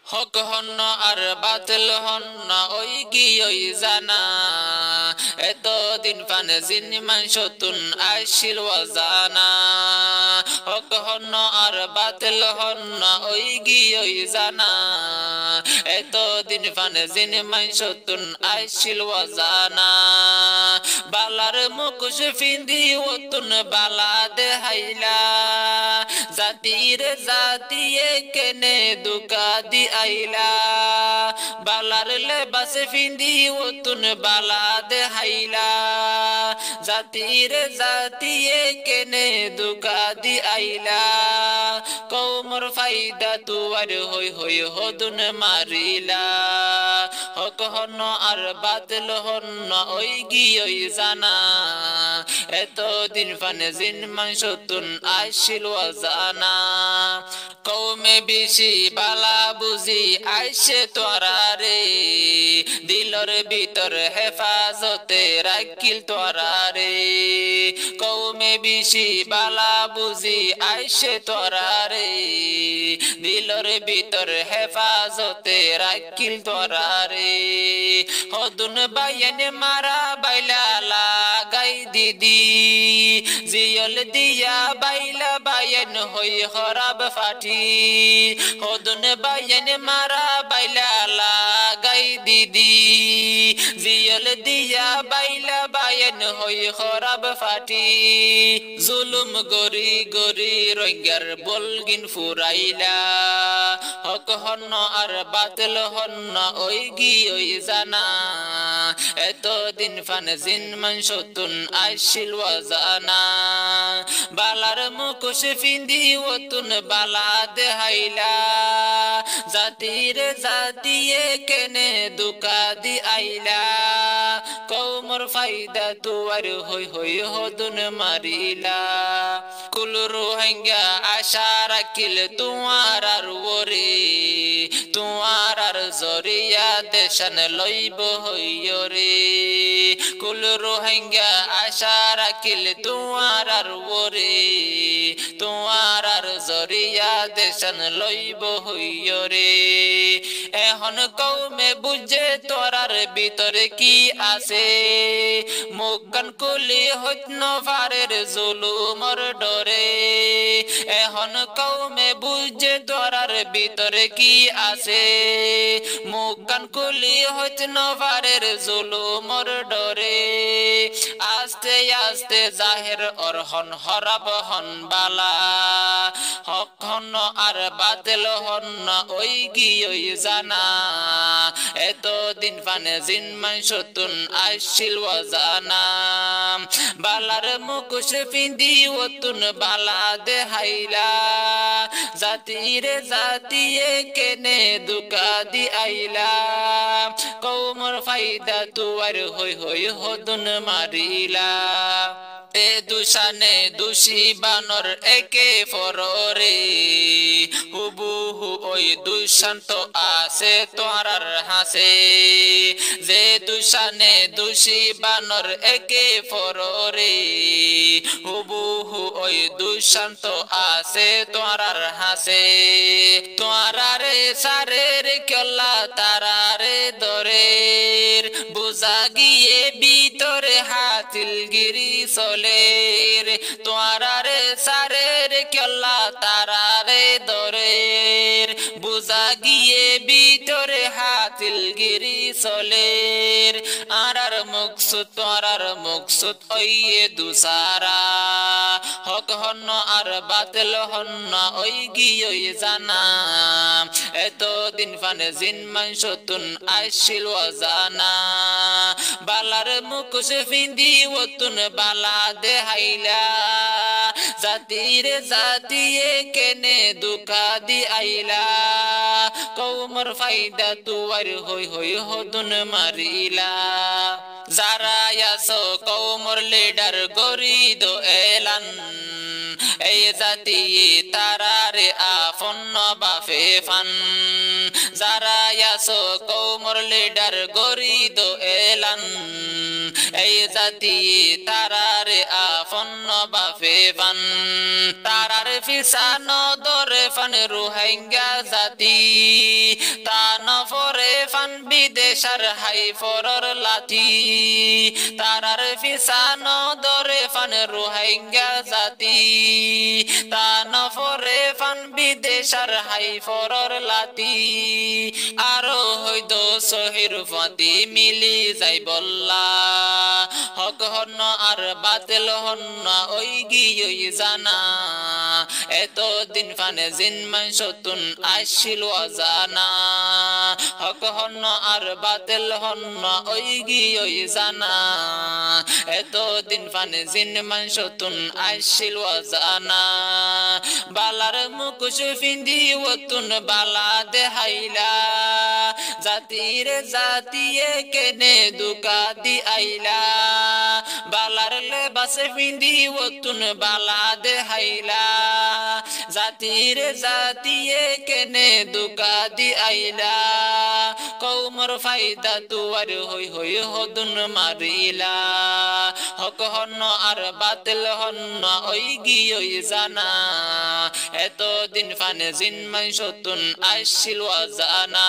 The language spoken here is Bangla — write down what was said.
হক হন্ন আর বাতিল হন্ন ওই কি ওই জানা এতদিন ফানে জিন মানসতুন আইছিল জানা হক হন্ন আর বাতিল হন্ন ওই কি ওই জানা এতদিন ফানে জিন মানসতুন আইছিল জানা বালার মুকুশ ফিন্দি ওতুন বালা দেহাইলা জাতির জাতিয়ে কেনে দুকা দি আইলা বালার লেবাস ফিন্দি ওতুন বালা দেহাইলা জাতির জাতিয়ে কেনে দুকা দি আইলা কৌমর ফায়দা তুয়ার হই হই হদুন মারিলা হক হন্ন আর বাতিল হন্ন ওই গি ওই জানা এতদিন ফানে জিন মাংসতুন আইছিল জানা কৌমে বেশি বালা বুঝি আইসে তোরা রে দিলর ভিতর হেফাজতে রাখিল তোরা রে কৌমে বেশি বালা বুঝি আইসে তোরা রে দিলর ভিতর হেফাজতে রাখিল তোরা রে হদুন বাইন মারা বাইলা লাগাই দিদি জিয়ল দিয়া বাইলা বাইন হই খরাব ফাটি হদুন বাইন মারা বাইলা লাগাই দিদি জিয়ল দিয়া বাইলা বাইন হই খরাব ফাটি জুলুম গরি গরি রঙ্গার বলগিন ফুরাইলা হক হন্ন আর বাতিল হন্ন ওই গি ওই জানা এতদিন ফান জিন মানসতুন আইছিল জানা বালার মুকুশ ফিন্দি ওতুন বালা দেহাইলা জাতির জাতিয়ে কেনে দুকা দি আইলা কৌমর ফায়দা তুয়ার হই হই হদুন মারিলা কুল রোহিঙ্গা আশা রাখিল তোমার আর ওরে তোমার আর জরিয়া দেশন লইব হইয় রে কুল রোহিঙ্গা আশা রাখিল তোমার আর ওরে তোমার আর জরিয়া দেশন লইব হইয় রে এখন কৌমে বুঝে তোরার ভিতরে কি আছে মুখান কুলি হইত নভারের জুলুমর ডরে এখন কৌমে বুঝে তোরার ভিতরে কি আছে মুখান কুলি হইত নভারের জুলুমর ডরে আস্তে আস্তে জাহের অরহন হরাব হন বালা হক হন্ন আর বাতিল হন্ন ওই গি ওই জানা এতদিন ফানে জিন মানসতুন আইছিল জানা বালার মুকুশ ফিন্দি ওতুন বালা দেহাইলা জাতির জাতিয়ে কেনে দুকা দি আইলা কৌমর ফায়দা তুয়ার হই হই হদুন মারিলা এ দুশানে দুষি বানর একে ফররে হুবুহু ওই দুশান্ত আছে তোরার হাসে যে দুশানে দুষি বানর একে ফররে হুবুহু ওই দুশান্ত আছে তোরার হাসে তোরারে সারের কেলা তারারে দরের বুঝা গিয়ে ভিতরে হাতিলগিরি চলের তোরারে সারের কেলা তারারে দরের বুঝা গিয়ে ভিতরে হাতিলগিরি চলের আরার মুকসুদ তোরার মুকসুদ ওইয়ে দুসারা হক হন্ন আর বাতিল হন্ন ওই গি ওই জানা এতদিন ফানে জিন মানসতুন আইছিল জানা বালার মুকুশ ফিন্দি ওতুন বালা দেহাইলা জাতির জাতিয়ে কেনে দুকা দি আইলা কৌমর ফায়দা তুয়ার হই হই হদুন মারিলা যারা আছো কৌমর লিডার গরিদ এলান এই জাতি তারারে আফন বাফে ফান যারা আছো কৌমর লিডার গরিদ এলান এই জাতি তারারে আফন বাফে ফান তারারে ফিসানো দরে ফান রোহিঙ্গা জাতি তান ফরে ফান বিদেশার হাই ফরর লাঠি তারার ফিসানো দরে ফান রোহিঙ্গা জাতি তান ফরে ফান বিদেশার হাই ফরর লাঠি আরো হইদ সহির ফাতি মিলি যাই বল্লা হক হন আর বাতিল হন ওই গিয়ে জানা এতদিন ফানে জিন মানসতুন আসিল অজানা হক হন আর বাতিল হন ওই গিয়ে জানা এতদিন ফানে জিন মানসতুন আসিল অজানা বালার মুকুশ ফিন্দি ওতুন বালা দেহাইলা জাতির জাতিয়ে কেনে দুকা দি আইলা বালার লেবাস ফিন্দি ওতুন বালা দেহাইলা জাতির জাতিয়ে কেনে দুকা দি আইলা কৌমর ফায়দা তুয়ার হই হই হদুন মারিলা হক হন আর বাতিল হন ওই গিয়ে জানা এতদিন ফানে জিন মানসতুন আসিল অজানা